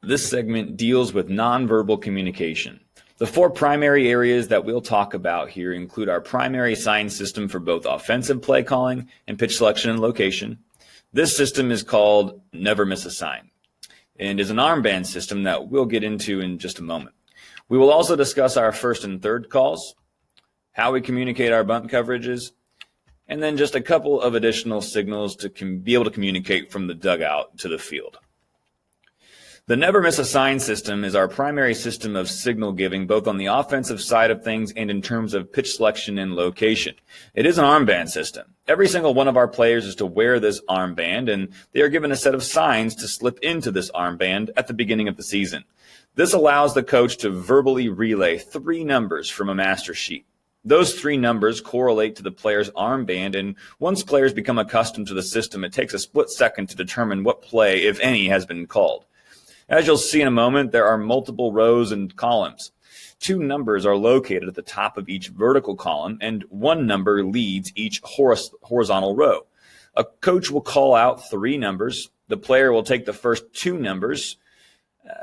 This segment deals with nonverbal communication. The four primary areas that we'll talk about here include our primary sign system for both offensive play calling and pitch selection and location. This system is called Never Miss a Sign and is an armband system that we'll get into in just a moment. We will also discuss our first and third calls, how we communicate our bunt coverages, and then just a couple of additional signals to be able to communicate from the dugout to the field. The Never Miss a Sign system is our primary system of signal giving, both on the offensive side of things and in terms of pitch selection and location. It is an armband system. Every single one of our players is to wear this armband, and they are given a set of signs to slip into this armband at the beginning of the season. This allows the coach to verbally relay 3 numbers from a master sheet. Those 3 numbers correlate to the player's armband, and once players become accustomed to the system, it takes a split second to determine what play, if any, has been called. As you'll see in a moment, there are multiple rows and columns. 2 numbers are located at the top of each vertical column, and 1 number leads each horizontal row. A coach will call out 3 numbers. The player will take the first 2 numbers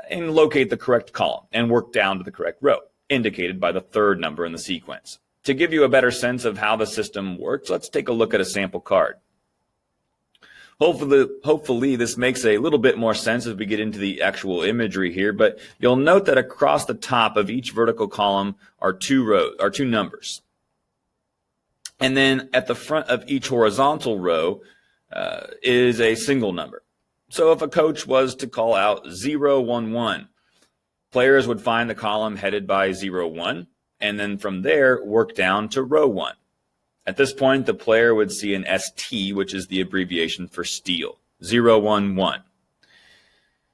and locate the correct column and work down to the correct row, indicated by the 3rd number in the sequence. To give you a better sense of how the system works, let's take a look at a sample card. Hopefully this makes a little bit more sense as we get into the actual imagery here, but you'll note that across the top of each vertical column are 2 numbers. And then at the front of each horizontal row is a single number. So if a coach was to call out 011, players would find the column headed by 01, and then from there work down to row 1. At this point, the player would see an ST, which is the abbreviation for steal, 011.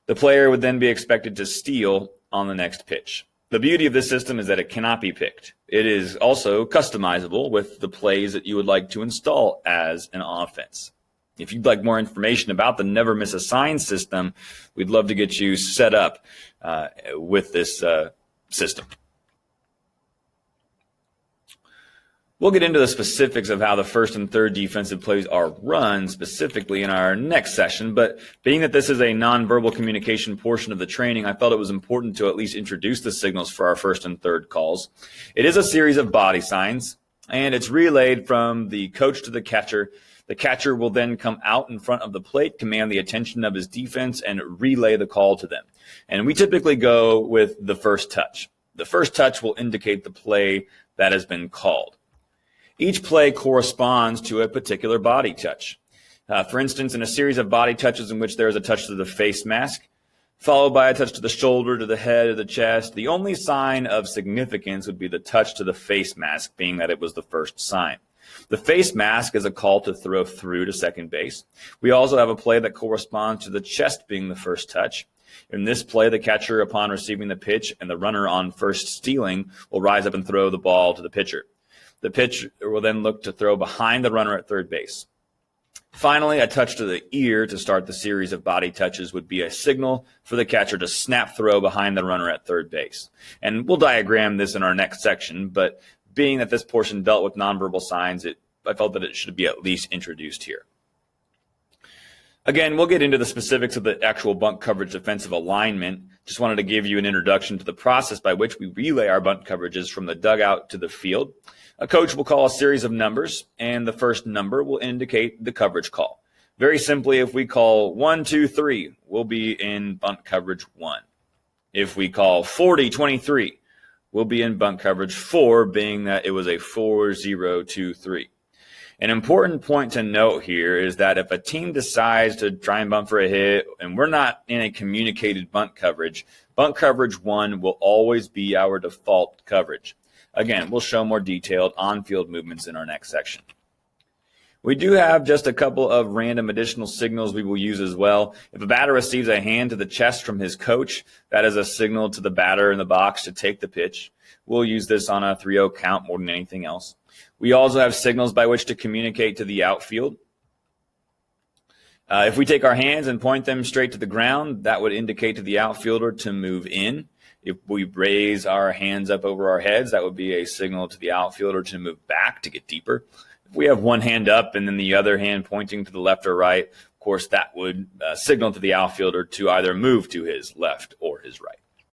The player would then be expected to steal on the next pitch. The beauty of this system is that it cannot be picked. It is also customizable with the plays that you would like to install as an offense. If you'd like more information about the Never Miss a Sign system, we'd love to get you set up with this system. We'll get into the specifics of how the first and third defensive plays are run specifically in our next session, but being that this is a nonverbal communication portion of the training, I felt it was important to at least introduce the signals for our first and third calls. It is a series of body signs, and it's relayed from the coach to the catcher. The catcher will then come out in front of the plate, command the attention of his defense, and relay the call to them. And we typically go with the first touch. The first touch will indicate the play that has been called. Each play corresponds to a particular body touch. For instance, in a series of body touches in which there is a touch to the face mask, followed by a touch to the shoulder, to the head, to the chest, the only sign of significance would be the touch to the face mask, being that it was the first sign. The face mask is a call to throw through to second base. We also have a play that corresponds to the chest being the first touch. In this play, the catcher, upon receiving the pitch and the runner on first stealing, will rise up and throw the ball to the pitcher. The pitcher will then look to throw behind the runner at third base. Finally, a touch to the ear to start the series of body touches would be a signal for the catcher to snap throw behind the runner at third base. And we'll diagram this in our next section, but being that this portion dealt with nonverbal signs, I felt that it should be at least introduced here. Again, we'll get into the specifics of the actual bunt coverage defensive alignment. Just wanted to give you an introduction to the process by which we relay our bunt coverages from the dugout to the field. A coach will call a series of numbers, and the first number will indicate the coverage call. Very simply, if we call 1, 2, 3, we'll be in bunt coverage 1. If we call 40, 23, we'll be in bunt coverage 4, being that it was a 4, 0, 2, 3. An important point to note here is that if a team decides to try and bunt for a hit and we're not in a communicated bunt coverage 1 will always be our default coverage. Again, we'll show more detailed on-field movements in our next section. We do have just a couple of random additional signals we will use as well. If a batter receives a hand to the chest from his coach, that is a signal to the batter in the box to take the pitch. We'll use this on a 3-0 count more than anything else. We also have signals by which to communicate to the outfield. If we take our hands and point them straight to the ground, that would indicate to the outfielder to move in. If we raise our hands up over our heads, that would be a signal to the outfielder to move back to get deeper. If we have one hand up and then the other hand pointing to the left or right, of course, that would signal to the outfielder to either move to his left or his right.